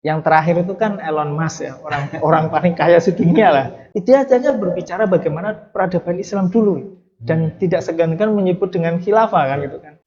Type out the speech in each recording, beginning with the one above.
Yang terakhir itu kan Elon Musk ya, orang paling kaya sedunia lah. Dia aja berbicara bagaimana peradaban Islam dulu dan tidak segan-segan menyebut dengan khilafah kan gitu kan.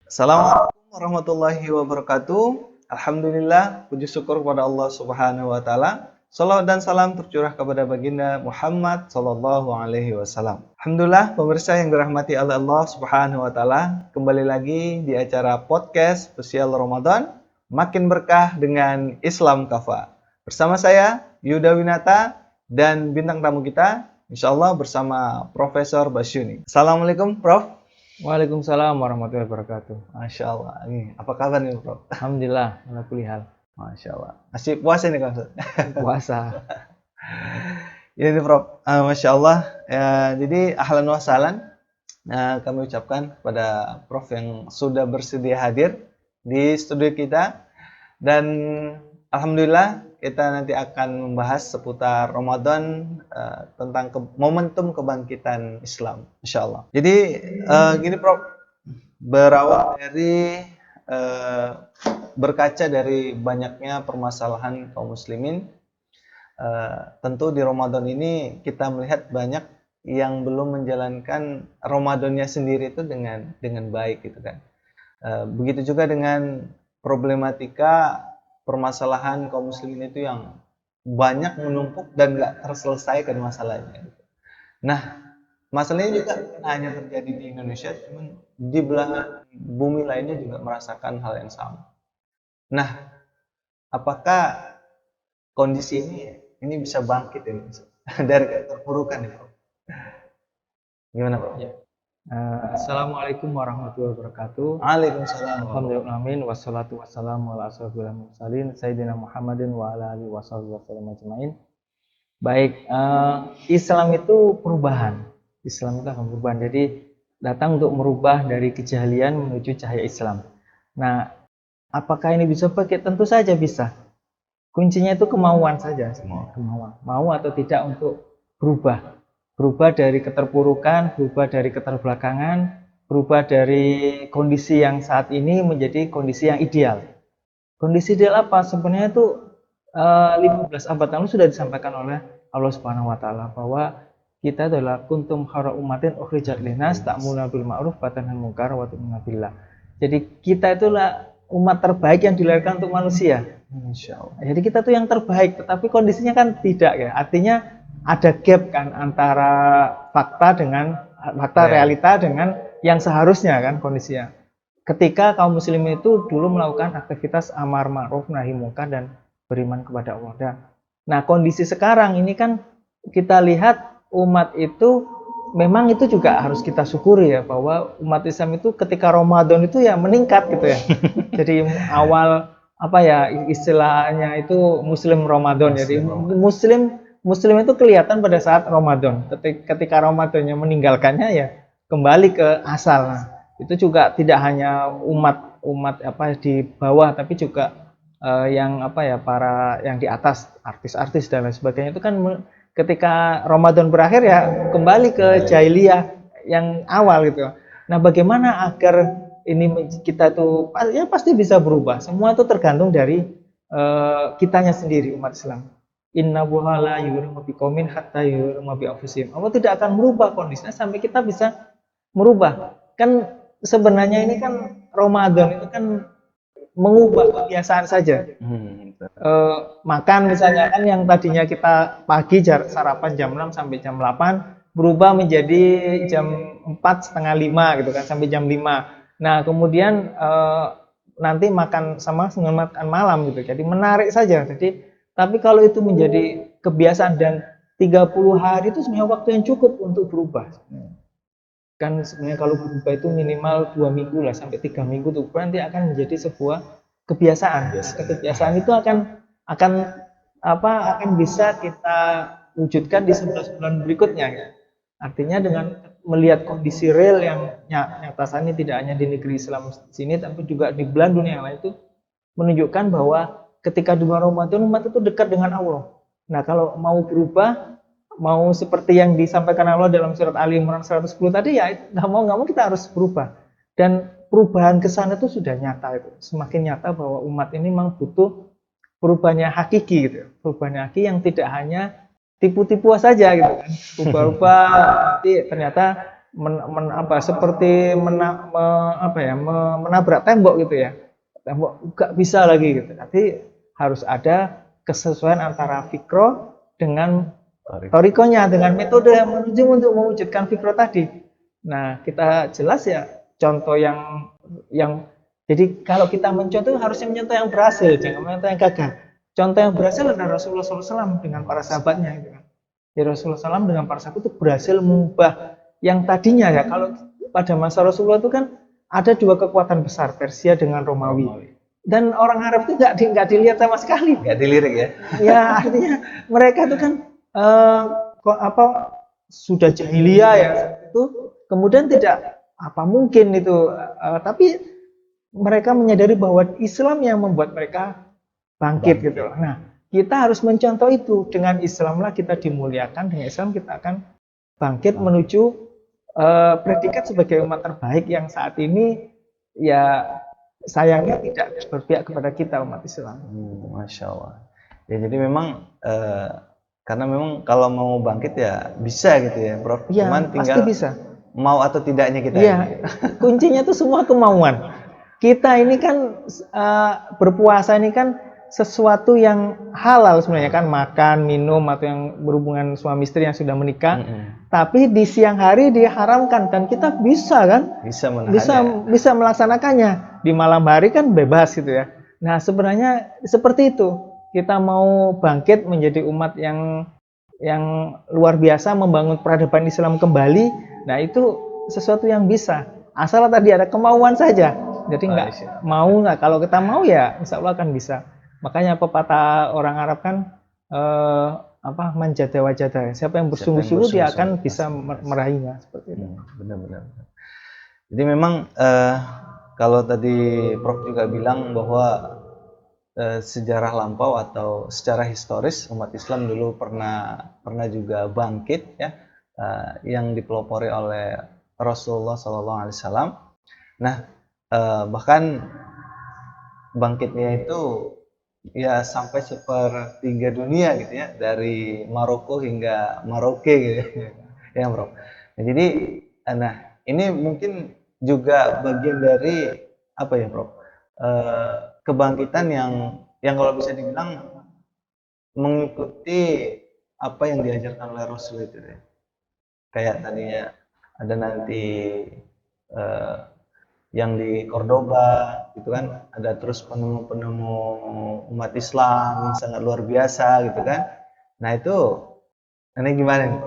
Assalamualaikum warahmatullahi wabarakatuh. Alhamdulillah, puji syukur kepada Allah Subhanahu wa taala. Salawat dan salam tercurah kepada baginda Muhammad sallallahu alaihi wasallam. Alhamdulillah, pemirsa yang dirahmati oleh Allah Subhanahu wa taala, kembali lagi di acara podcast spesial Ramadan Makin Berkah dengan Islam Kafa. Bersama saya Yuda Winata dan bintang tamu kita insyaallah bersama Profesor Basyuni. Assalamualaikum Prof. Waalaikumsalam warahmatullahi wabarakatuh. Masya Allah. Apa kabar nih, Prof? Alhamdulillah, ala kulli hal. Masya Allah. Masih puasa nih, Prof? Puasa. Ini Prof, Masya Allah. Ya, jadi ahlan wa sahlan. Kami ucapkan kepada Prof yang sudah bersedia hadir di studio kita. Dan alhamdulillah kita nanti akan membahas seputar Ramadan tentang momentum kebangkitan Islam, insya Allah. Jadi gini Prof, berawal dari berkaca dari banyaknya permasalahan kaum muslimin, tentu di Ramadan ini kita melihat banyak yang belum menjalankan Ramadannya sendiri itu dengan baik gitu kan. Begitu juga dengan problematika permasalahan kaum muslimin itu yang banyak menumpuk dan nggak terselesaikan masalahnya. Nah, masalahnya juga bukan hanya terjadi di Indonesia, cuman di belahan bumi lainnya juga merasakan hal yang sama. Nah, apakah kondisi ini bisa bangkit ini dari keterpurukan ini? Gimana Pak? Ya. Assalamualaikum warahmatullahi wabarakatuh. Waalaikumsalam. Alhamdulillah wassalatu wassalamu ala asrofil mursalin sayyidina Muhammadin wa ala alihi wasallam ajmain. Baik, Islam itu perubahan. Islam itu akan perubahan. Jadi datang untuk merubah dari kejahilian menuju cahaya Islam. Nah, apakah ini bisa pakai? Tentu saja bisa. Kuncinya itu kemauan saja. Kemauan. Mau atau tidak untuk berubah. Berubah dari keterpurukan, berubah dari keterbelakangan, berubah dari kondisi yang saat ini menjadi kondisi yang ideal. Kondisi ideal apa? Sebenarnya itu 15 abad lalu sudah disampaikan oleh Allah Subhanahu wa taala bahwa kita adalah kuntum khairu ummatin ukhrijat linnas ta'muruna bil ma'ruf wa tanhauna 'anil munkar wa tu'minuna billah. Jadi kita itulah umat terbaik yang dilahirkan untuk manusia. Insyaallah. Jadi kita tuh yang terbaik, tetapi kondisinya kan tidak ya. Artinya ada gap kan antara fakta realita dengan yang seharusnya kan kondisinya. Ketika kaum muslimin itu dulu melakukan aktivitas amar ma'ruf nahi munkar dan beriman kepada Allah. Nah, kondisi sekarang ini kan kita lihat umat itu memang itu juga harus kita syukuri ya, bahwa umat Islam itu ketika Ramadan itu ya meningkat gitu ya. Jadi awal apa ya istilahnya itu Muslim Ramadan. Jadi Muslim itu kelihatan pada saat Ramadan. Ketika Ramadannya meninggalkannya ya kembali ke asal. Nah, itu juga tidak hanya umat apa di bawah, tapi juga yang apa ya para yang di atas, artis-artis dan lain sebagainya itu kan ketika Ramadan berakhir ya kembali ke jahiliyah yang awal gitu. Nah, bagaimana agar ini kita tuh ya pasti bisa berubah. Semua itu tergantung dari kitanya sendiri umat Islam. Inna buha la yurimu biqaumin hatta yurimu bi anfusihim. Allah tidak akan merubah kondisinya sampai kita bisa merubah. Kan sebenarnya ini kan Ramadan itu kan mengubah kebiasaan saja. Makan misalnya kan yang tadinya kita pagi sarapan jam 6 sampai jam 8 berubah menjadi jam 4 setengah 5 gitu kan sampai jam 5. Nah, kemudian nanti makan sama dengan makan malam gitu. Jadi menarik saja. Tapi kalau itu menjadi kebiasaan dan 30 hari itu sebenarnya waktu yang cukup untuk berubah. Kan sebenarnya kalau berubah itu minimal 2 minggu lah sampai 3 minggu tuh nanti akan menjadi sebuah kebiasaan. Kebiasaan itu akan bisa kita wujudkan di 11 bulan berikutnya ya. Artinya dengan melihat kondisi real yang nyata ini tidak hanya di negeri Islam sini tapi juga di belahan dunia yang lain itu menunjukkan bahwa ketika di bulan Ramadan umat itu dekat dengan Allah. Nah, kalau mau berubah, mau seperti yang disampaikan Allah dalam surat Ali Imran 110 tadi, ya nggak mau kita harus berubah. Dan perubahan ke sana itu sudah nyata itu. Semakin nyata bahwa umat ini memang butuh perubahannya hakiki gitu. Perubahannya hakiki yang tidak hanya tipu-tipu saja gitu kan. Ubah-ubah nanti ternyata seperti menabrak tembok gitu ya. Tembok nggak bisa lagi gitu. Tapi harus ada kesesuaian antara fikro dengan torikonya, dengan metode yang menuju untuk mewujudkan fikro tadi. Nah, kita jelas ya contoh yang jadi kalau kita mencontoh harusnya mencontoh yang berhasil, jangan mencontoh yang gagal. Contoh yang berhasil adalah Rasulullah SAW dengan para sahabatnya. Gitu kan. Ya, Rasulullah SAW dengan para sahabat itu berhasil mengubah yang tadinya ya. Kalau pada masa Rasulullah itu kan ada dua kekuatan besar, Persia dengan Romawi. Dan orang Arab itu nggak dilihat sama sekali. Nggak dilirik ya? Ya, artinya mereka itu kan sudah jahiliyah ya itu. Kemudian tidak apa mungkin itu, tapi mereka menyadari bahwa Islam yang membuat mereka bangkit gitu. Nah, kita harus mencontoh itu. Dengan Islamlah kita dimuliakan, dengan Islam kita akan bangkit menuju predikat sebagai umat terbaik yang saat ini ya sayangnya tidak berpihak kepada kita umat Islam. Masya Allah. Ya jadi memang karena memang kalau mau bangkit ya bisa gitu ya, Prof. Ya, Cuman pasti tinggal bisa. Mau atau tidaknya kita. Iya, kuncinya itu semua kemauan. Kita ini kan berpuasa ini kan sesuatu yang halal sebenarnya kan, makan, minum atau yang berhubungan suami istri yang sudah menikah. Tapi di siang hari diharamkan dan kita bisa kan? Bisa melaksanakannya. Di malam hari kan bebas gitu ya. Nah, sebenarnya seperti itu. Kita mau bangkit menjadi umat yang luar biasa, membangun peradaban Islam kembali. Nah, itu sesuatu yang bisa. Asal tadi ada kemauan saja. Jadi nggak kalau kita mau ya insya Allah akan bisa. Makanya pepatah orang Arab kan manjada wajada. Siapa yang bersungguh-sungguh dia akan bisa meraihnya seperti itu. Benar-benar. Jadi memang kalau tadi Prof juga bilang bahwa sejarah lampau atau secara historis umat Islam dulu pernah juga bangkit ya, yang dipelopori oleh Rasulullah SAW. Nah, bahkan bangkitnya itu ya sampai sepertiga dunia gitu ya, dari Maroko hingga Maroke gitu ya, Bro. Nah, jadi ini mungkin juga bagian dari apa ya, Bro? Kebangkitan yang kalau bisa dibilang mengikuti apa yang diajarkan oleh Rasul itu ya. Kayak tadinya ada nanti yang di Cordoba gitu kan, ada terus penemu-penemu umat Islam yang sangat luar biasa gitu kan. Nah itu ini gimana nih?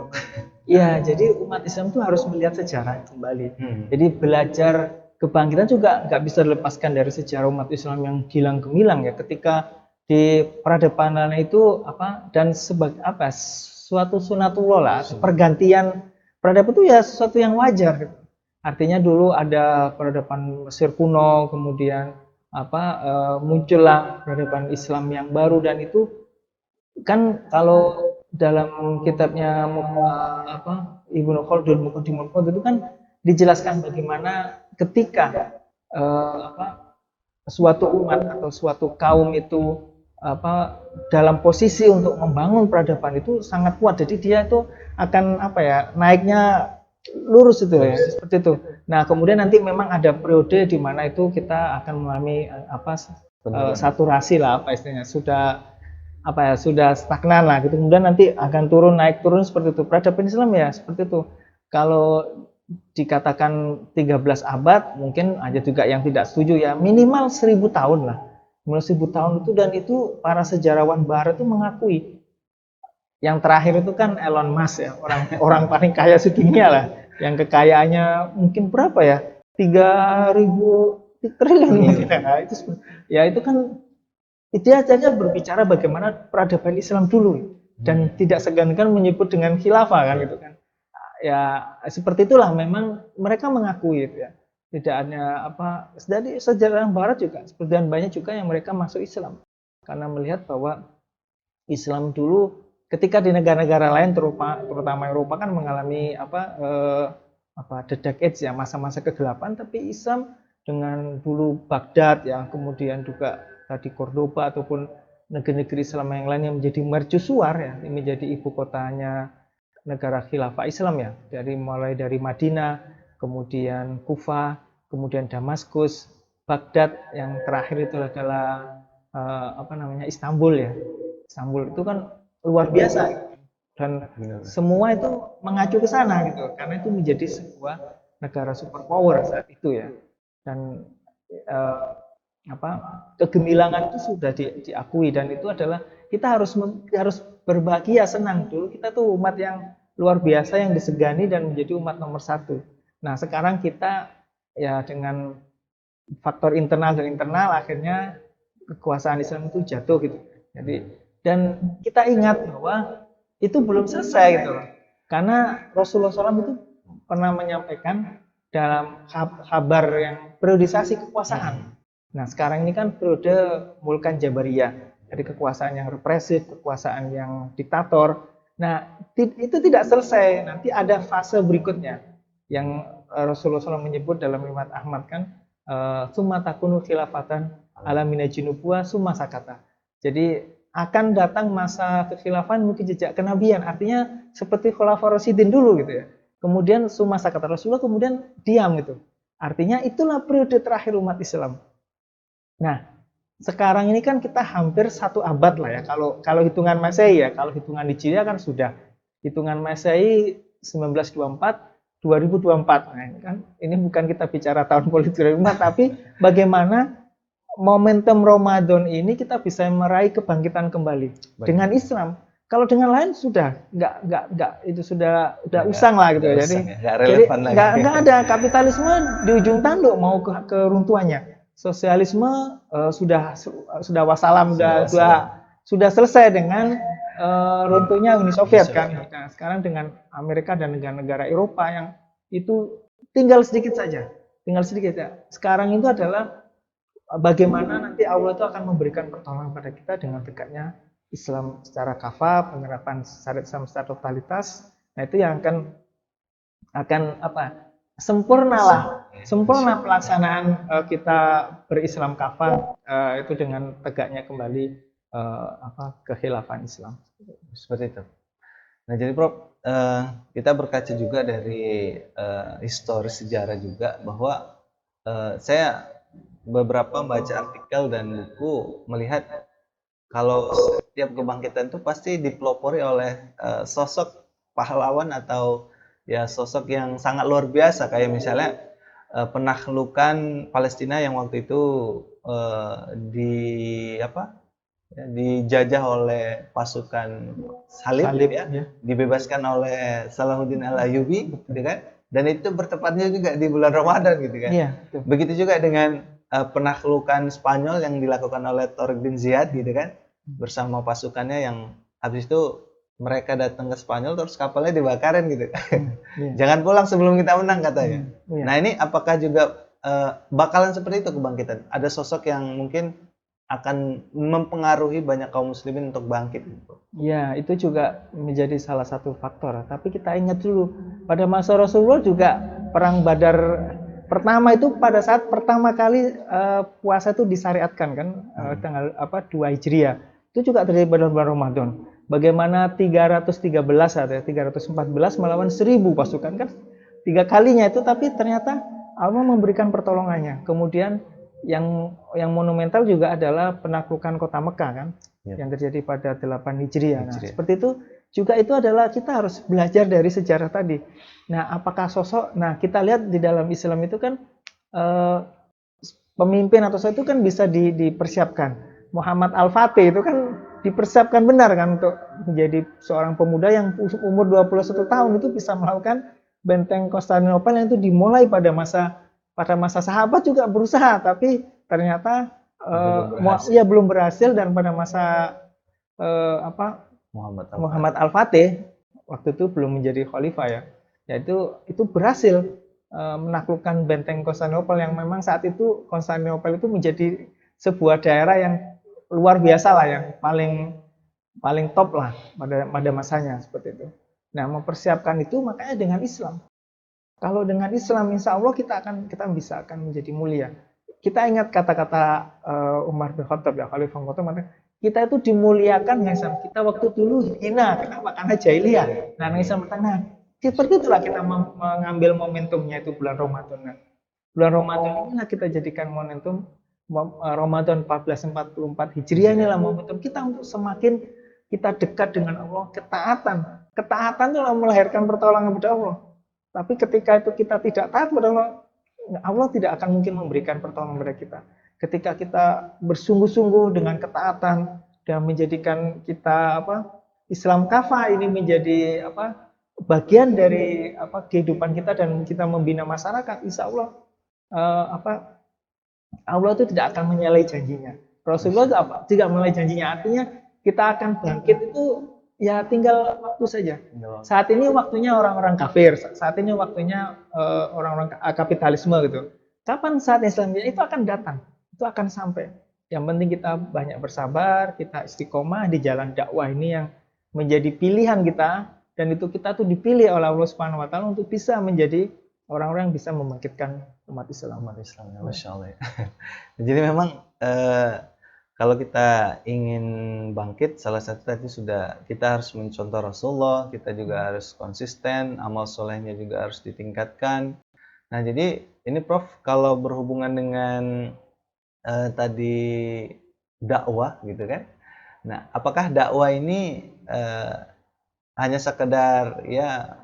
Ya, jadi umat Islam itu harus melihat sejarah kembali. Jadi belajar kebangkitan juga nggak bisa dilepaskan dari sejarah umat Islam yang gilang gemilang ya. Ketika di peradaban itu dan sebagai suatu sunatullah lah, pergantian peradaban itu ya sesuatu yang wajar gitu. Artinya dulu ada peradaban Mesir kuno, kemudian muncullah peradaban Islam yang baru, dan itu kan kalau dalam kitabnya Ibnu Khaldun Muqaddimul Fadl itu kan dijelaskan bagaimana ketika suatu umat atau suatu kaum itu dalam posisi untuk membangun peradaban itu sangat kuat. Jadi dia itu akan naiknya lurus itu ya, seperti itu. Nah, kemudian nanti memang ada periode di mana itu kita akan mengalami saturasi lah istilahnya, sudah stagnan lah gitu. Kemudian nanti akan naik turun seperti itu. Peradaban Islam ya seperti itu. Kalau dikatakan 13 abad, mungkin ada juga yang tidak setuju ya, minimal 1000 tahun lah. Minimal 1000 tahun itu, dan itu para sejarawan barat itu mengakui. Yang terakhir itu kan Elon Musk ya, orang paling kaya sedunia lah. Yang kekayaannya mungkin berapa ya? 3.000 triliun mungkin. Nah, itu kan dia saja berbicara bagaimana peradaban Islam dulu, dan tidak segan-segan menyebut dengan khilafah kan gitu kan. Ya seperti itulah, memang mereka mengakui itu ya. Tidak hanya jadi sejarah barat juga, seperti banyak juga yang mereka masuk Islam. karena melihat bahwa Islam dulu ketika di negara-negara lain terutama Eropa kan mengalami the dark age ya, masa-masa kegelapan, tapi Islam dengan dulu Baghdad yang kemudian juga tadi Cordoba ataupun negeri-negeri Islam yang lain yang menjadi mercusuar ya, menjadi ibu kotanya negara khilafah Islam ya, mulai dari Madinah, kemudian Kufah, kemudian Damaskus, Baghdad, yang terakhir itu adalah Istanbul ya. Istanbul itu kan luar biasa dan semua itu mengacu ke sana gitu, karena itu menjadi sebuah negara superpower saat itu ya. Dan kegemilangan itu sudah diakui, dan itu adalah kita harus berbahagia, senang. Dulu kita tuh umat yang luar biasa yang disegani dan menjadi umat nomor satu. Nah sekarang kita ya dengan faktor internal dan internal akhirnya kekuasaan Islam itu jatuh gitu. Jadi dan kita ingat bahwa itu belum selesai gitu loh. Karena Rasulullah SAW itu pernah menyampaikan dalam kabar yang periodisasi kekuasaan. Nah sekarang ini kan periode Mulkan Jabariyah, dari kekuasaan yang represif, kekuasaan yang diktator. Nah itu tidak selesai, nanti ada fase berikutnya yang Rasulullah SAW menyebut dalam riwayat Ahmad kan, summa takunu khilafatan ala minajinubuwa summa sakata. Jadi akan datang masa kekhilafan mungkin jejak kenabian, artinya seperti Khulafaur Rasyidin dulu gitu ya. Kemudian summa sakata, Rasulullah kemudian diam gitu. Artinya itulah periode terakhir umat Islam. Nah, sekarang ini kan kita hampir 1 abad lah ya. Kalau hitungan Masehi ya, kalau hitungan Hijriah kan sudah. Hitungan Masehi 1924, 2024. Nah, ini bukan kita bicara tahun politik 2024, tapi bagaimana momentum Ramadan ini kita bisa meraih kebangkitan kembali dengan Islam. Kalau dengan lain sudah nggak itu sudah usang lah gitu. Jadi nggak ada, kapitalisme di ujung tanduk mau ke runtuhannya. Sosialisme sudah wassalam, sudah selesai dengan runtuhnya Uni Soviet kan. Nah, sekarang dengan Amerika dan negara-negara Eropa yang itu tinggal sedikit saja, ya. Sekarang itu adalah bagaimana nanti Allah itu akan memberikan pertolongan pada kita dengan tegaknya Islam secara kafah, penerapan syariat Islam secara totalitas. Nah itu yang akan sempurna pelaksanaan kita berislam kafah itu dengan tegaknya kembali kekhilafan Islam. Seperti itu. Nah jadi Prof, kita berkaca juga dari historis sejarah juga bahwa saya beberapa baca artikel dan buku melihat kalau setiap kebangkitan itu pasti dipelopori oleh sosok pahlawan atau ya sosok yang sangat luar biasa, kayak misalnya penaklukan Palestina yang waktu itu dijajah oleh pasukan Salib ya, dibebaskan oleh Salahuddin Al-Ayyubi gitu kan, dan itu bertepatnya juga di bulan Ramadan gitu kan. Begitu juga dengan penaklukan Spanyol yang dilakukan oleh Tariq bin Ziyad gitu kan, bersama pasukannya yang habis itu mereka datang ke Spanyol terus kapalnya dibakarin gitu. Jangan pulang sebelum kita menang katanya. Nah ini apakah juga bakalan seperti itu kebangkitan? Ada sosok yang mungkin akan mempengaruhi banyak kaum muslimin untuk bangkit gitu. Ya, itu juga menjadi salah satu faktor. Tapi kita ingat dulu, pada masa Rasulullah juga perang Badar pertama itu pada saat pertama kali puasa itu disyariatkan kan, tanggal 2 Hijriah. Itu juga terjadi pada bulan Ramadan. Bagaimana 313 atau 314 melawan 1000 pasukan kan, 3 kalinya itu, tapi ternyata Allah memberikan pertolongannya. Kemudian yang monumental juga adalah penaklukan kota Mekah kan, yang terjadi pada 8 Hijriah. Nah, seperti itu juga, itu adalah kita harus belajar dari sejarah tadi. Nah, apakah sosok? Nah, kita lihat di dalam Islam itu kan pemimpin atau sosok itu kan bisa dipersiapkan. Muhammad Al-Fatih itu kan dipersiapkan benar kan untuk menjadi seorang pemuda yang umur 21 tahun itu bisa melakukan benteng Konstantinopel yang itu dimulai pada masa sahabat juga berusaha, tapi ternyata belum berhasil, dan pada masa Muhammad Al-Fatih waktu itu belum menjadi khalifah ya, itu berhasil menaklukkan benteng Konstantinopel yang memang saat itu Konstantinopel itu menjadi sebuah daerah yang luar biasa lah, yang paling paling top lah pada masanya seperti itu. Nah, mempersiapkan itu makanya dengan Islam. Kalau dengan Islam, insya Allah kita bisa akan menjadi mulia. Kita ingat kata-kata Umar bin Khattab ya, Khalifah Khattab, kita itu dimuliakan dengan Islam. Kita waktu dulu hina, kenapa? Karena jahiliyah. Nah, Islam bertanya, seperti itulah kita mengambil momentumnya itu bulan Ramadan. Nah, bulan Ramadan inilah kita jadikan momentum Ramadan 1444 Hijriah, inilah momentum kita untuk semakin kita dekat dengan Allah. Ketaatan itu melahirkan pertolongan kepada Allah. Tapi ketika itu kita tidak taat kepada Allah, Allah tidak akan mungkin memberikan pertolongan kepada kita. Ketika kita bersungguh-sungguh dengan ketaatan dan menjadikan kita Islam kafah ini menjadi bagian dari kehidupan kita dan kita membina masyarakat, insya Allah Allah itu tidak akan menyalahi janjinya. Rasulullah itu tidak menyalahi janjinya. Artinya kita akan bangkit itu ya tinggal waktu saja. Saat ini waktunya orang-orang kafir, saat ini waktunya orang-orang kapitalisme gitu. Kapan saat Islam itu akan datang, itu akan sampai. Yang penting kita banyak bersabar, kita istiqomah di jalan dakwah ini yang menjadi pilihan kita, dan itu kita tuh dipilih oleh Allah Subhanahu Wa Taala untuk bisa menjadi orang-orang yang bisa membangkitkan umat Islam. Ya, Masya Allah. Jadi memang kalau kita ingin bangkit, salah satu tadi sudah, kita harus mencontoh Rasulullah, kita juga harus konsisten, amal solehnya juga harus ditingkatkan. Nah, jadi ini Prof, kalau berhubungan dengan tadi dakwah gitu kan. Nah, apakah dakwah ini hanya sekedar ya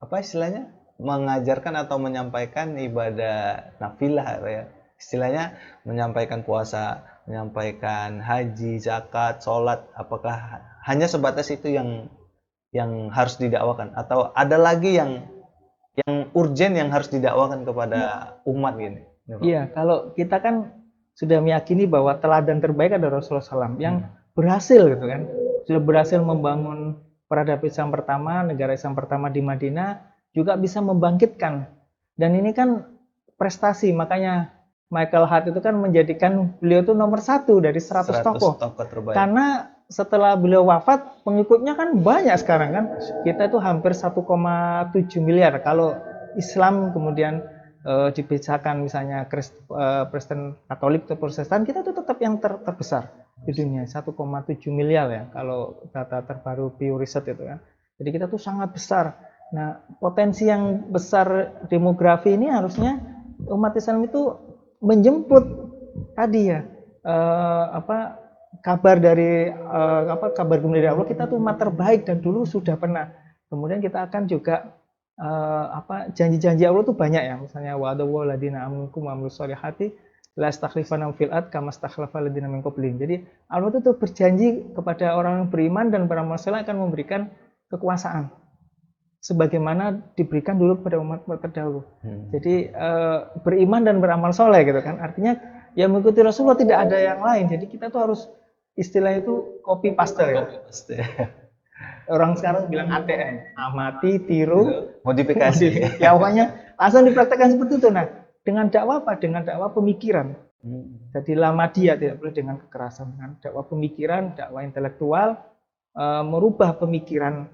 apa istilahnya mengajarkan atau menyampaikan ibadah nafilah ya, istilahnya menyampaikan puasa, menyampaikan haji, zakat, sholat, apakah hanya sebatas itu yang harus didakwakan atau ada lagi yang urgent yang harus didakwakan kepada umat gini? Iya, kalau kita kan sudah meyakini bahwa teladan terbaik adalah Rasulullah SAW yang berhasil gitu kan, sudah berhasil membangun peradaban Islam pertama, negara Islam pertama di Madinah, juga bisa membangkitkan. Dan ini kan prestasi, makanya Michael Hart itu kan menjadikan beliau itu nomor 1 dari 100 tokoh terbaik. Karena setelah beliau wafat, pengikutnya kan banyak sekarang kan. Kita itu hampir 1,7 miliar. Kalau Islam kemudian dibedakan misalnya Kristen Katolik atau Protestan, kita itu tetap yang terbesar di dunia, 1,7 miliar ya kalau data terbaru Pew Research itu kan. Jadi kita tuh sangat besar. Nah, potensi yang besar demografi ini harusnya umat Islam itu menjemput tadi ya kabar dari kabar gembira dari Allah, kita tuh umat terbaik dan dulu sudah pernah. Kemudian kita akan juga janji-janji Allah tuh banyak ya, misalnya wa'adallahu ladina amnukum wa amilus solihati la astakhlifannahum fil ard kama astakhlafa ladina min qablihim. Jadi Allah itu berjanji kepada orang yang beriman dan beramal saleh akan memberikan kekuasaan sebagaimana diberikan dulu kepada umat terdahulu. Jadi beriman dan beramal soleh gitu kan. Artinya ya mengikuti Rasulullah, tidak ada yang lain. Jadi kita tuh harus, istilah itu copy paste ya. Orang sekarang bilang ATM, amati, tiru, modifikasi. Ya pokoknya langsung dipraktekkan seperti itu. Nah, dengan dakwah apa? Dengan dakwah pemikiran. Jadi Lamadiyah, tidak boleh dengan kekerasan. Dengan dakwah pemikiran, dakwah intelektual, merubah pemikiran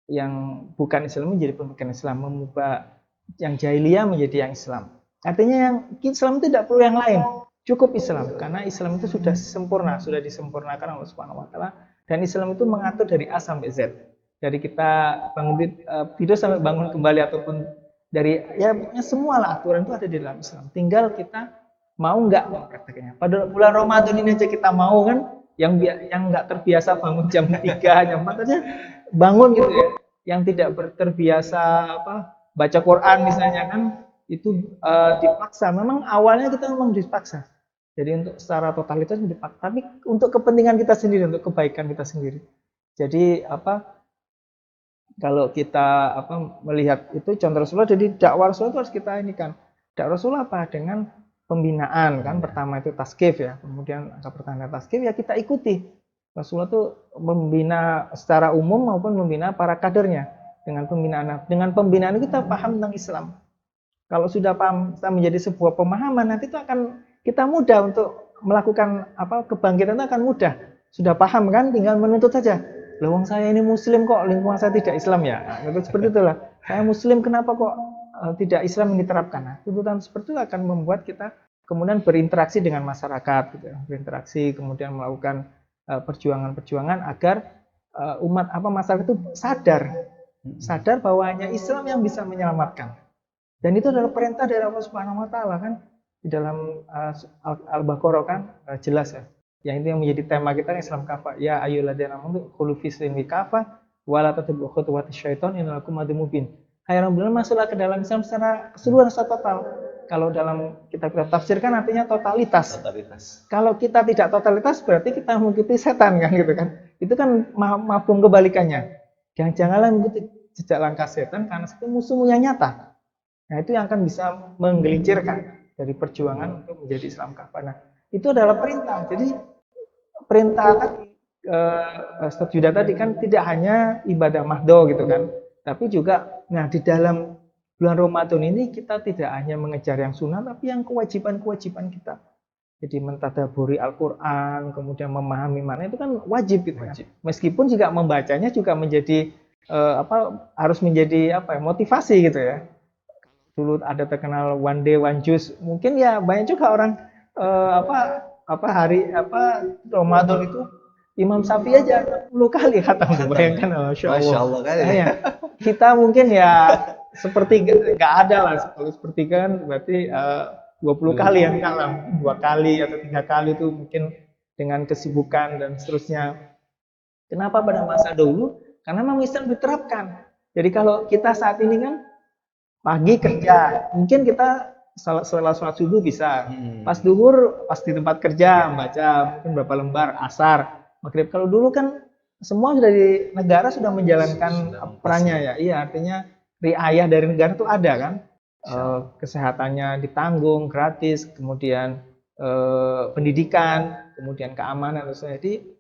yang bukan Islam menjadi pemikiran Islam, mengubah yang jahiliyah menjadi yang Islam. Artinya yang Islam itu tidak perlu yang lain, cukup Islam, karena Islam itu sudah sempurna, sudah disempurnakan Allah Subhanahu Wa Taala, dan Islam itu mengatur dari A sampai Z, dari kita bangun tidur sampai bangun kembali, ataupun dari ya semua lah aturan itu ada di dalam Islam. Tinggal kita mau nggak mempraktekkannya. Pada bulan Ramadan ini aja kita mau kan, yang nggak terbiasa bangun jam 3, jam 4 aja bangun gitu ya, yang tidak terbiasa baca Quran misalnya kan, itu dipaksa. Memang awalnya kita memang dipaksa, jadi untuk secara totalitas dipaksa, tapi untuk kepentingan kita sendiri, untuk kebaikan kita sendiri. Jadi kalau kita melihat itu contoh Rasulullah, jadi dakwah Rasulullah itu harus kita ini kan, dakwah Rasulullah apa? Dengan pembinaan kan, pertama itu taskif ya, kemudian angka pertanda taskif ya kita ikuti. Rasulullah itu membina secara umum maupun membina para kadernya dengan pembinaan. Dengan pembinaan itu kita paham tentang Islam. Kalau sudah paham, kita menjadi sebuah pemahaman, nanti itu akan kita mudah untuk melakukan apa kebangkitan itu akan mudah. Sudah paham kan, tinggal menuntut saja. Lawang saya ini muslim kok lingkungan saya tidak Islam ya. Nah, seperti itulah. Saya muslim kenapa kok tidak Islam yang diterapkan. Nah, tuntutan seperti itu akan membuat kita kemudian berinteraksi dengan masyarakat gitu ya. Berinteraksi kemudian melakukan perjuangan-perjuangan agar umat apa masyarakat itu sadar bahwa hanya Islam yang bisa menyelamatkan. Dan itu adalah perintah dari Allah Subhanahu wa taala kan di dalam Al-Baqarah kan jelas ya. Yang itu yang menjadi tema kita Islam kafah. Ya ayyuhalladzina amanu khulu fi silmi kafah wa la tattabi'u khutuwati syaiton innakum adzim mubin. Hai orang beriman masuklah ke dalam Islam secara keseluruhan secara total. Kalau dalam kitab-kitab tafsir kan artinya totalitas. Kalau kita tidak totalitas berarti kita mengikuti setan kan gitu kan. Itu kan mafhum kebalikannya. Janganlah mengikuti jejak langkah setan karena itu musuh yang nyata. Nah, itu yang akan bisa menggelincirkan dari perjuangan untuk menjadi Islam kafah. Nah, itu adalah perintah. Jadi perintah tadi Ustaz Yuda tadi kan tidak hanya ibadah mahdo gitu kan, tapi juga nah di dalam bulan Ramadan ini kita tidak hanya mengejar yang sunnah tapi yang kewajiban-kewajiban kita. Jadi mentadaburi Al-Qur'an, kemudian memahami makna itu kan wajib gitu ya. Meskipun juga membacanya juga menjadi harus menjadi motivasi gitu ya. Dulu ada terkenal one day one juice, mungkin ya banyak juga orang hari Ramadan itu Imam Syafi'i aja 10 kali khatam, bayangkan. Masya Allah kan ya. Kita mungkin ya seperti nggak ada lah, kalau seperti kan berarti 20 kali yang kalam, 2 kali atau 3 kali itu mungkin dengan kesibukan dan seterusnya. Kenapa pada masa dulu? Karena memang Islam diterapkan. Jadi kalau kita saat ini kan pagi kerja, mungkin kita setelah sholat subuh bisa, pas duhur pas di tempat kerja baca mungkin berapa lembar, asar, maghrib. Kalau dulu kan semua sudah di negara sudah menjalankan perannya ya. Iya, artinya riayah dari negara itu ada kan, kesehatannya ditanggung gratis, kemudian pendidikan, kemudian keamanan. Jadi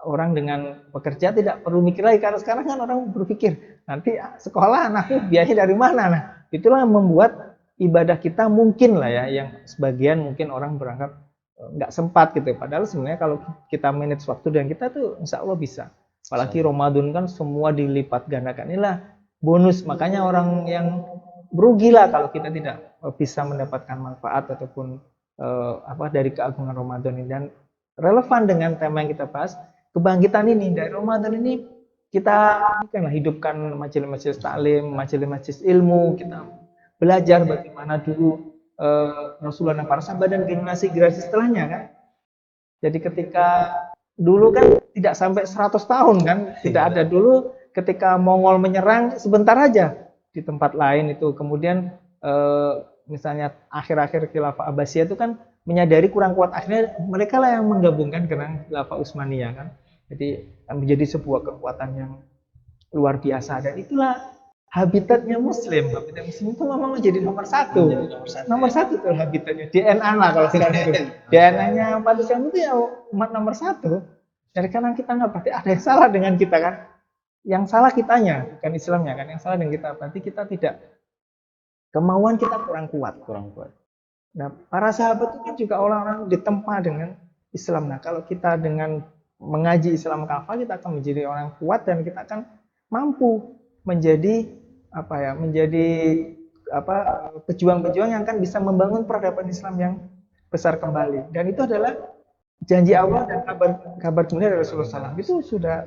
orang dengan bekerja tidak perlu mikir lagi, karena sekarang kan orang berpikir nanti sekolah anakku biaya dari mana. Nah, itulah yang membuat ibadah kita mungkin lah ya, yang sebagian mungkin orang berangkat nggak sempat gitu. Padahal sebenarnya kalau kita manage waktu dan kita tuh insya Allah bisa. Apalagi Ramadan kan semua dilipat gandakan. Inilah bonus, makanya orang yang merugi lah kalau kita tidak bisa mendapatkan manfaat ataupun dari keagungan Ramadan ini. Dan relevan dengan tema yang kita bahas, kebangkitan ini dari Ramadan ini kita hidupkan majelis-majelis taklim, majelis-majelis ilmu, kita belajar bagaimana dulu Rasulullah dan para sahabat dan generasi-generasi setelahnya kan. Jadi ketika dulu kan tidak sampai 100 tahun kan, tidak ada dulu ketika Mongol menyerang sebentar aja di tempat lain itu. Kemudian misalnya akhir-akhir Khilafah Abbasiyah itu kan menyadari kurang kuat, akhirnya mereka lah yang menggabungkan dengan Khilafah Utsmaniyah kan. Jadi menjadi sebuah kekuatan yang luar biasa, dan itulah habitatnya Muslim. Habitat Muslim itu memang menjadi nomor satu. Nomor satu itu habitatnya, DNA lah kalau sekarang itu. DNA-nya umat Islam itu ya umat nomor satu. Jadi karena kita nggak berarti ada yang salah dengan kita kan. Yang salah kitanya, bukan Islamnya kan. Yang salah dengan kita berarti kita tidak, kemauan kita kurang kuat. Nah, para sahabat itu kan juga orang-orang ditempa dengan Islam. Nah, kalau kita dengan mengaji Islam kafah, kita akan menjadi orang kuat dan kita akan mampu menjadi pejuang-pejuang yang akan bisa membangun peradaban Islam yang besar kembali. Dan itu adalah janji Allah dan kabar gembira dari Rasulullah SAW. Itu sudah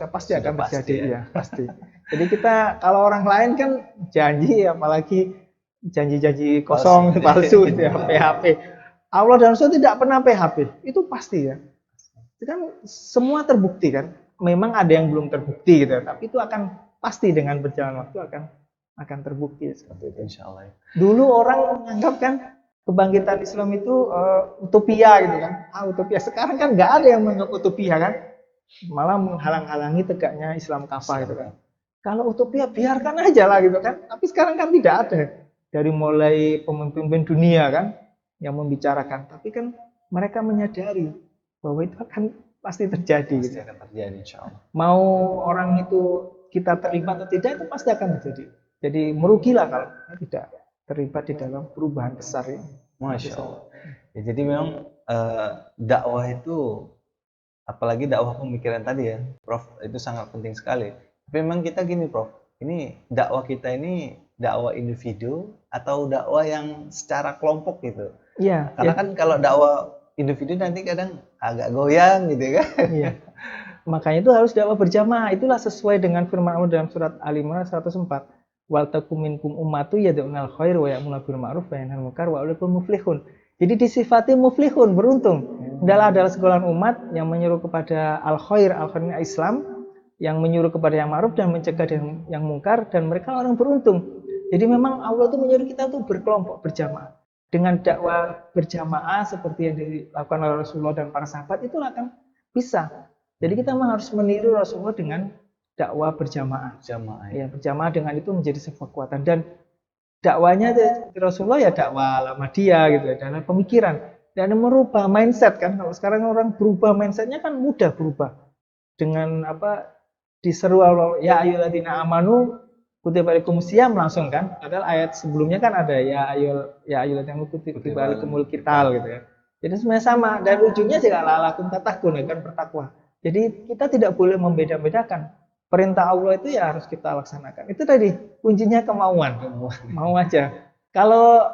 pasti akan terjadi ya, pasti. Jadi kita, kalau orang lain kan janji, apalagi janji-janji kosong, palsu itu ya, PHP. Allah dan Rasul tidak pernah PHP. Itu pasti ya. Itu kan semua terbukti kan. Memang ada yang belum terbukti gitu, tapi itu akan pasti dengan berjalan waktu akan terbukti seperti itu. Insyaallah. Dulu orang menganggap kan kebangkitan Islam itu utopia gitu kan. Utopia. Sekarang kan nggak ada yang menganggap utopia kan. Malah menghalang-halangi tegaknya Islam kafah gitu kan. Kalau utopia biarkan aja lah gitu kan. Tapi sekarang kan tidak ada. Dari mulai pemimpin dunia kan yang membicarakan, tapi kan mereka menyadari bahwa itu akan pasti terjadi. Pasti akan terjadi, insyaallah. Mau orang itu kita terlibat atau tidak, itu pasti akan terjadi. Jadi merugilah kalau tidak terlibat di dalam perubahan besar ini. Masya Allah. Ya, jadi memang dakwah itu, apalagi dakwah pemikiran tadi ya, Prof, itu sangat penting sekali. Tapi memang kita gini, Prof, ini dakwah kita ini dakwah individu atau dakwah yang secara kelompok gitu. Iya, Karena kan kalau dakwah individu nanti kadang agak goyang gitu kan. iya. Makanya itu harus dakwah berjamaah. Itulah sesuai dengan firman Allah dalam surat Ali Imran 104. Wal takum minkum ummatu yad'unal khair wa ya'muruna bil ma'ruf wa yanhauna 'anil munkar wa ulaika muflihun. Jadi disifati muflihun, beruntung. Adalah segolongan umat yang menyuruh kepada al khair ini Islam, yang menyuruh kepada yang ma'ruf dan mencegah yang mungkar, dan mereka orang beruntung. Jadi memang Allah itu menyuruh kita untuk berkelompok, berjamaah. Dengan dakwah berjamaah seperti yang dilakukan oleh Rasulullah dan para sahabat, itulah akan bisa. Jadi kita memang harus meniru Rasulullah dengan dakwah berjamaah. Jamaah. Ya, berjamaah dengan itu menjadi sebuah kekuatan. Dan dakwanya Rasulullah ya dakwah Ahmadiyah gitu ya, dalam pemikiran dan merubah mindset kan. Kalau sekarang orang berubah mindsetnya kan mudah berubah. Dengan apa diseru Allah ya ayyuhalladzina amanu kutiba alaikumus syiyam langsung kan. Padahal ayat sebelumnya kan ada ya ayyuhalladzina amanu kutiba alaikumul qital gitu ya. Jadi sebenarnya sama dan ujungnya juga la'allakum tattaqun kan bertakwa. Jadi kita tidak boleh membeda-bedakan. Perintah Allah itu ya harus kita laksanakan. Itu tadi kuncinya kemauan. Mau aja. Kalau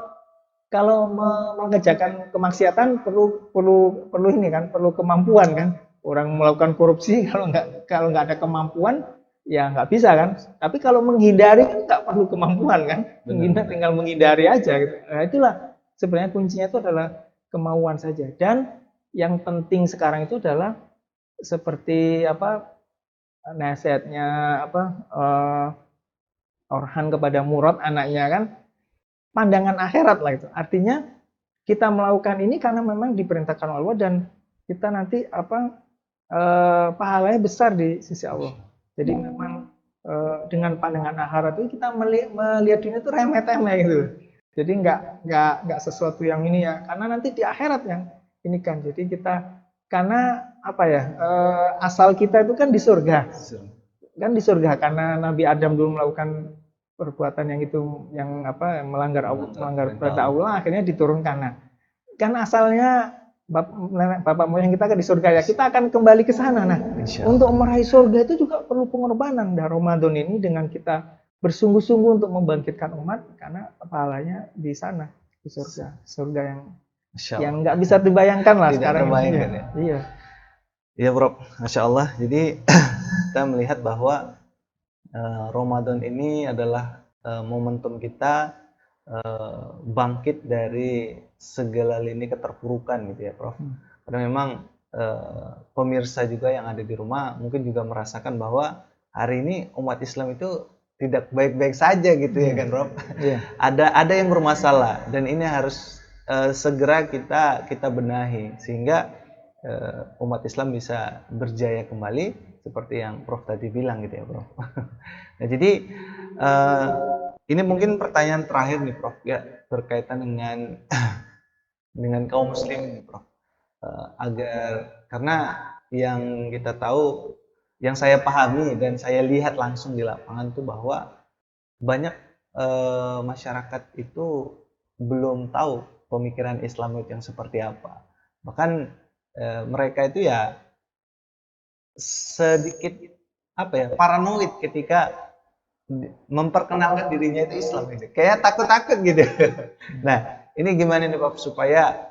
mengerjakan kemaksiatan perlu ini kan, perlu kemampuan kan. Orang melakukan korupsi kalau nggak ada kemampuan ya nggak bisa kan. Tapi kalau menghindari kan nggak perlu kemampuan kan. Tinggal menghindari aja gitu. Nah, itulah sebenarnya kuncinya itu adalah kemauan saja. Dan yang penting sekarang itu adalah seperti apa nasihatnya Orhan kepada Murad anaknya kan, pandangan akhirat lah itu. Artinya kita melakukan ini karena memang diperintahkan Allah dan kita nanti pahalanya besar di sisi Allah. Jadi memang dengan pandangan akhirat itu kita melihat dunia itu remeh-temeh gitu. Jadi nggak sesuatu yang ini ya, karena nanti di akhirat yang ini kan. Jadi kita karena asal kita itu kan di surga. Kan di surga karena Nabi Adam dulu melakukan perbuatan yang itu yang melanggar perintah Allah, akhirnya diturunkan. Nah, kan asalnya bapak moyang kita kan di surga ya, kita akan kembali ke sana. Nah, untuk meraih surga itu juga perlu pengorbanan. Dan Ramadan ini dengan kita bersungguh-sungguh untuk membangkitkan umat karena pahalanya di sana, di surga yang nggak bisa dibayangkan lah sekarang. Terbayangkan ya. Iya. Iya, Bro. Masya Allah. Jadi kita melihat bahwa Ramadan ini adalah momentum kita bangkit dari segala lini keterpurukan gitu ya, Prof. Karena memang pemirsa juga yang ada di rumah mungkin juga merasakan bahwa hari ini umat Islam itu tidak baik-baik saja gitu ya kan, Prof. Iya. Ada yang bermasalah dan ini harus segera kita benahi sehingga umat Islam bisa berjaya kembali seperti yang Prof tadi bilang gitu ya, Prof. Nah, jadi ini mungkin pertanyaan terakhir nih, Prof, ya berkaitan dengan kaum muslim nih, Prof. Karena yang kita tahu, yang saya pahami dan saya lihat langsung di lapangan tuh bahwa banyak masyarakat itu belum tahu pemikiran Islam itu yang seperti apa. Bahkan mereka itu ya sedikit paranoid ketika memperkenalkan dirinya itu Islam gitu. Kayak takut-takut gitu. Nah, ini gimana nih Pak supaya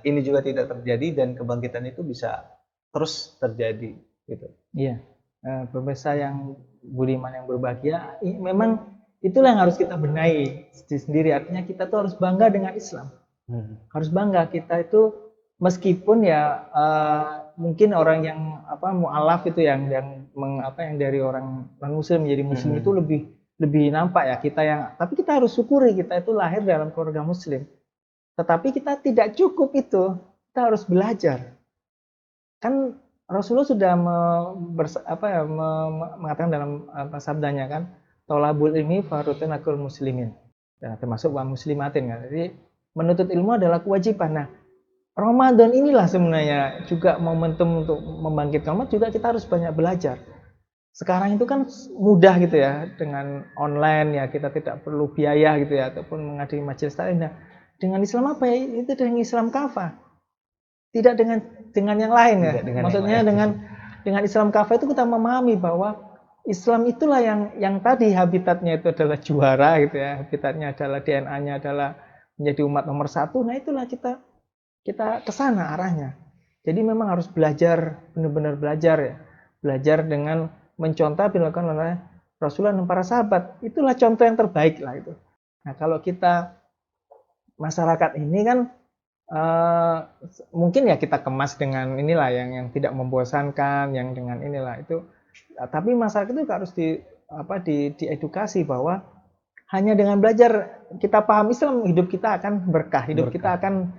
ini juga tidak terjadi dan kebangkitan itu bisa terus terjadi gitu. Iya. Pemirsa yang budiman yang berbahagia, memang itulah yang harus kita benahi sendiri. Artinya kita tuh harus bangga dengan Islam. Harus bangga kita itu meskipun ya mungkin orang yang mualaf itu yang dari orang non muslim menjadi muslim itu lebih nampak ya kita tapi kita harus syukuri kita itu lahir dalam keluarga muslim. Tetapi kita tidak cukup itu, kita harus belajar. Kan Rasulullah sudah mengatakan dalam sabdanya kan, tolabul ilmi farutun akul muslimin. Dan termasuk wa muslimatin kan. Jadi menuntut ilmu adalah kewajiban. Nah, Ramadan inilah sebenarnya juga momentum untuk membangkitkan umat, juga kita harus banyak belajar. Sekarang itu kan mudah gitu ya, dengan online ya kita tidak perlu biaya gitu ya, ataupun menghadiri majelis taklim. Nah, dengan Islam apa ya? Itu dengan Islam kafah. tidak dengan yang lain ya. Tidak dengan yang Maksudnya lain. dengan Islam kafah itu kita memahami bahwa Islam itulah yang tadi habitatnya itu adalah juara gitu ya. Habitatnya adalah DNA-nya adalah menjadi umat nomor satu. Nah itulah kita ke sana arahnya. Jadi memang harus belajar, benar-benar belajar ya. Belajar dengan mencontoh dilakukan oleh Rasulullah dan para sahabat. Itulah contoh yang terbaik lah itu. Nah kalau kita masyarakat ini kan mungkin ya kita kemas dengan inilah yang tidak membosankan, yang dengan inilah itu. Tapi masyarakat itu harus diedukasi bahwa hanya dengan belajar kita paham Islam, hidup kita akan berkah, hidup kita akan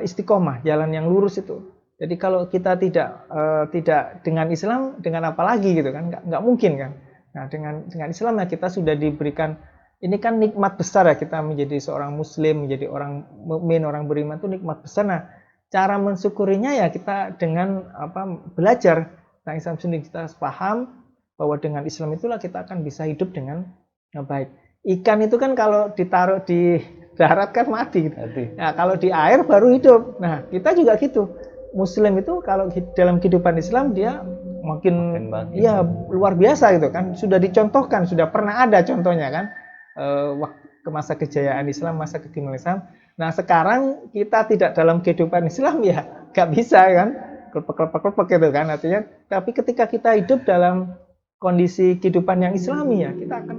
istiqomah, jalan yang lurus itu. Jadi kalau kita tidak dengan Islam, dengan apa lagi gitu kan? Nggak mungkin kan. Nah dengan Islam ya kita sudah diberikan, ini kan nikmat besar ya kita menjadi seorang Muslim, menjadi orang mukmin, orang beriman itu nikmat besar. Nah cara mensyukurinya ya kita dengan belajar tentang Islam sendiri, kita paham bahwa dengan Islam itulah kita akan bisa hidup dengan baik. Ikan itu kan kalau ditaruh di darat kan mati. Nah, kalau di air baru hidup. Nah, kita juga gitu. Muslim itu kalau dalam kehidupan Islam dia makin ya luar biasa gitu kan. Sudah dicontohkan, sudah pernah ada contohnya kan. Ke masa kejayaan Islam, masa kegemilangan Islam. Nah, sekarang kita tidak dalam kehidupan Islam ya nggak bisa kan. Kelepek gitu kan artinya. Tapi ketika kita hidup dalam kondisi kehidupan yang Islami ya, kita akan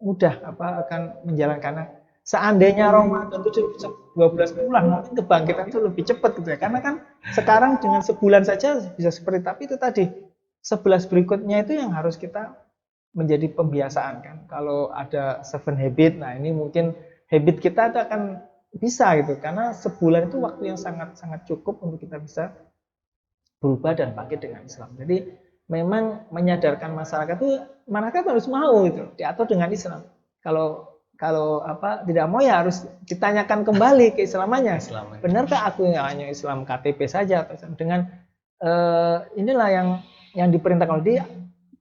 mudah akan menjalankan. Seandainya Ramadan itu 12 bulan mungkin kebangkitan itu lebih cepat gitu ya, karena kan sekarang dengan sebulan saja bisa seperti, tapi itu tadi 11 berikutnya itu yang harus kita menjadi pembiasaan kan. Kalau ada 7 habit, nah ini mungkin habit kita itu akan bisa gitu, karena sebulan itu waktu yang sangat cukup untuk kita bisa berubah dan bangkit dengan Islam. Jadi memang menyadarkan masyarakat harus mau itu diatur dengan Islam. Kalau tidak mau ya harus ditanyakan kembali keislamannya. Benarkah aku hanya Islam KTP saja atau dengan inilah yang diperintahkan oleh dia.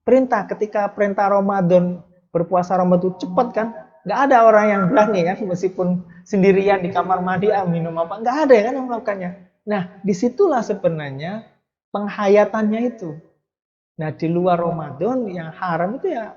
Perintah ketika perintah Ramadan, berpuasa Ramadan itu cepat kan? Nggak ada orang yang berani kan, meskipun sendirian di kamar mandi minum apa, nggak ada kan yang melakukannya. Nah disitulah sebenarnya penghayatannya itu. Nah di luar Ramadan yang haram itu ya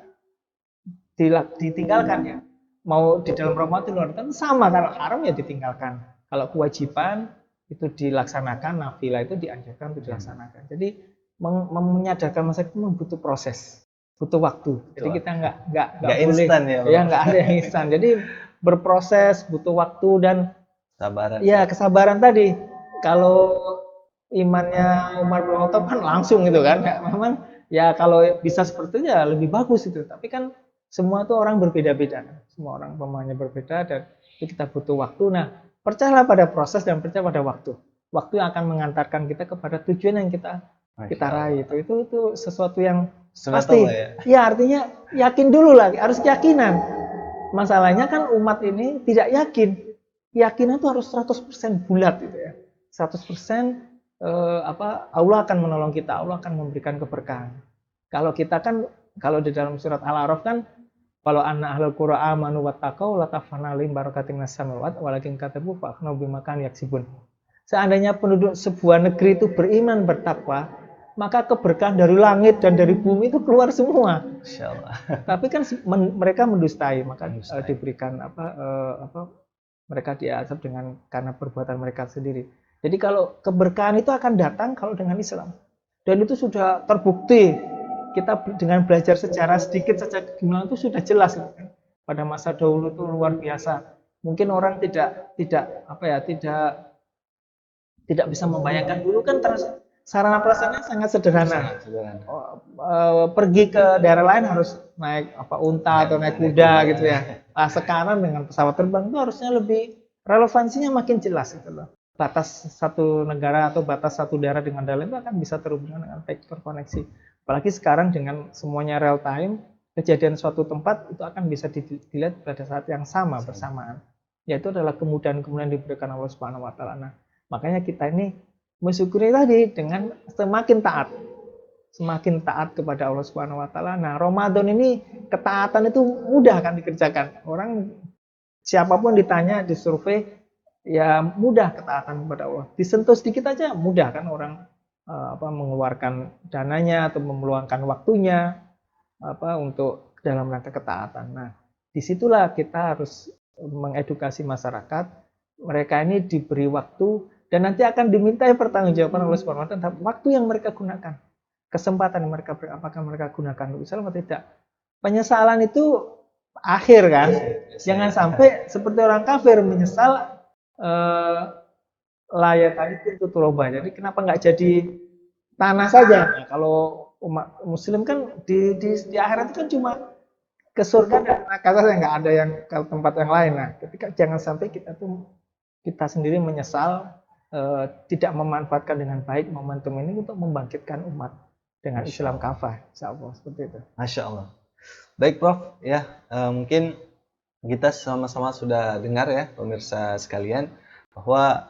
ditinggalkan ya. Mau di dalam Ramadan, luar Ramadan sama, kalau haram ya ditinggalkan. Kalau kewajiban itu dilaksanakan, nafilah itu dianjurkan untuk dilaksanakan. Jadi menyadarkan masyarakat itu butuh proses, butuh waktu. Jadi kita nggak boleh instan ya nggak ada yang instan. Jadi berproses, butuh waktu dan sabaran. Ya kesabaran tadi. Kalau imannya Umar bin Khattab kan langsung gitu kan. Ya, memang ya kalau bisa seperti itu ya lebih bagus itu. Tapi kan semua tuh orang berbeda-beda. Semua orang pemahamannya berbeda dan itu kita butuh waktu. Nah, percayalah pada proses dan percaya pada waktu. Waktu yang akan mengantarkan kita kepada tujuan yang kita raih. Itu sesuatu yang pasti. Ya artinya yakin dulu lah, harus keyakinan. Masalahnya kan umat ini tidak yakin. Keyakinan itu harus 100% bulat gitu ya. 100% Allah akan menolong kita, Allah akan memberikan keberkahan. Kalau kita kan, kalau di dalam surat Al-A'raf kan, kalau anna ahlul qura amanu wattaqau latafana lim barakatin minas samawati walakin katabu fa akhnu bimakan yaksibun. Seandainya penduduk sebuah negeri itu beriman, bertakwa, maka keberkahan dari langit dan dari bumi itu keluar semua. Insyaallah. Tapi kan mereka mendustai, maka diberikan mereka diazab karena perbuatan mereka sendiri. Jadi kalau keberkahan itu akan datang kalau dengan Islam. Dan itu sudah terbukti. Kita dengan belajar sejarah sedikit saja kegemilangan itu sudah jelas. Pada masa dahulu itu luar biasa. Mungkin orang tidak bisa membayangkan dulu kan sarana prasarana sangat sederhana. Pergi ke daerah lain harus naik unta atau naik kuda gitu ya. Nah, sekarang dengan pesawat terbang itu harusnya lebih relevansinya makin jelas gitu loh. Batas satu negara atau batas satu daerah dengan daerah lain itu akan bisa terhubung dengan baik, terkoneksi. Apalagi sekarang dengan semuanya real time, kejadian suatu tempat itu akan bisa dilihat pada saat yang sama bersamaan. Yaitu adalah kemudahan-kemudahan diberikan Allah Subhanahu wa taala. Nah, makanya kita ini mensyukuri tadi dengan semakin taat kepada Allah Subhanahu wa taala. Nah, Ramadan ini ketaatan itu mudah kan dikerjakan. Orang siapapun ditanya di survei ya mudah ketaatan kepada Allah. Disentuh sedikit aja mudah kan orang mengeluarkan dananya atau meluangkan waktunya untuk dalam rangka ketaatan. Nah, disitulah kita harus mengedukasi masyarakat. Mereka ini diberi waktu dan nanti akan dimintai pertanggungjawaban oleh Subhanahu wa taala tentang waktu yang mereka gunakan. Kesempatan yang mereka beri, apakah mereka gunakan untuk Islam atau tidak. Penyesalan itu akhir kan. Jangan sampai seperti orang kafir menyesal layak tadi itu turoba. Jadi kenapa nggak jadi tanah saja? Nah, kalau umat Muslim kan di akhirat itu kan cuma ke surga dan neraka saja, nggak ada yang ke tempat yang lain. Nah, ketika jangan sampai kita sendiri menyesal tidak memanfaatkan dengan baik momentum ini untuk membangkitkan umat dengan Islam kafah, insya Allah seperti itu. Masya Allah. Baik Prof, ya mungkin kita sama-sama sudah dengar ya pemirsa sekalian bahwa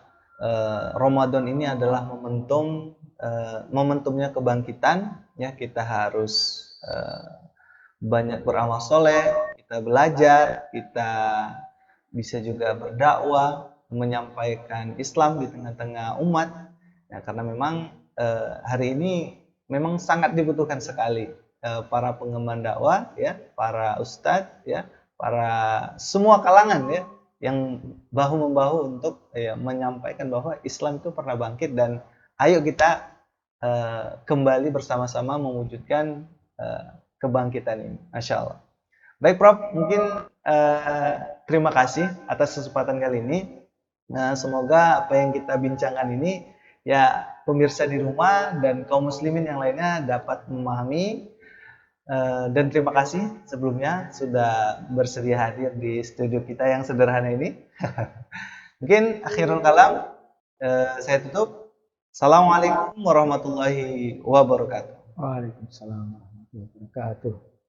Ramadan ini adalah momentumnya kebangkitan, ya kita harus banyak beramal soleh, kita belajar, kita bisa juga berdakwah, menyampaikan Islam di tengah-tengah umat. Ya, karena memang hari ini memang sangat dibutuhkan sekali para pengemban dakwah, ya, para ustadz, ya, para semua kalangan ya yang bahu membahu untuk menyampaikan bahwa Islam itu pernah bangkit dan ayo kita kembali bersama-sama mewujudkan kebangkitan ini. Masya Allah. Baik Prof, mungkin terima kasih atas kesempatan kali ini. Nah, semoga apa yang kita bincangkan ini ya pemirsa di rumah dan kaum muslimin yang lainnya dapat memahami. Dan terima kasih sebelumnya sudah bersedia hadir di studio kita yang sederhana ini. Mungkin akhirul kalam saya tutup. Assalamualaikum warahmatullahi wabarakatuh. Waalaikumsalam warahmatullahi wabarakatuh.